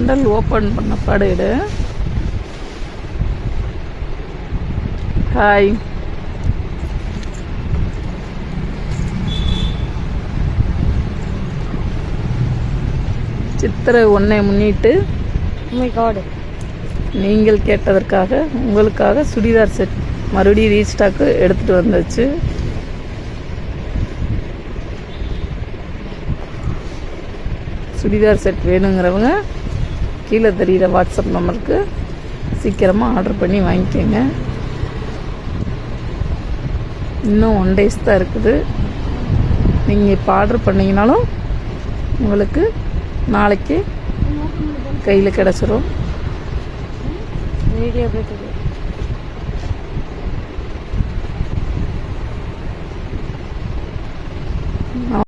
Bundle open பண்ண படம். Hi. சித்திரை 1 முன்னிட்டு நீங்கள் கேட்டதற்காக உங்களுக்காக சுடிதார் செட் மறுபடியும் ரீஸ்டாக்கு எடுத்துகிட்டு வந்தாச்சு. சுடிதார் செட் வேணுங்கிறவங்க கீழே தெரிகிற வாட்ஸ்அப் நம்பருக்கு சீக்கிரமாக ஆர்டர் பண்ணி வாங்கிக்கோங்க. இன்னும் 1 days தான் இருக்குது. நீங்கள் இப்போ ஆர்டர் பண்ணிங்கனாலும் உங்களுக்கு நாளைக்கு கையில் கிடச்சிரும். வீடியோ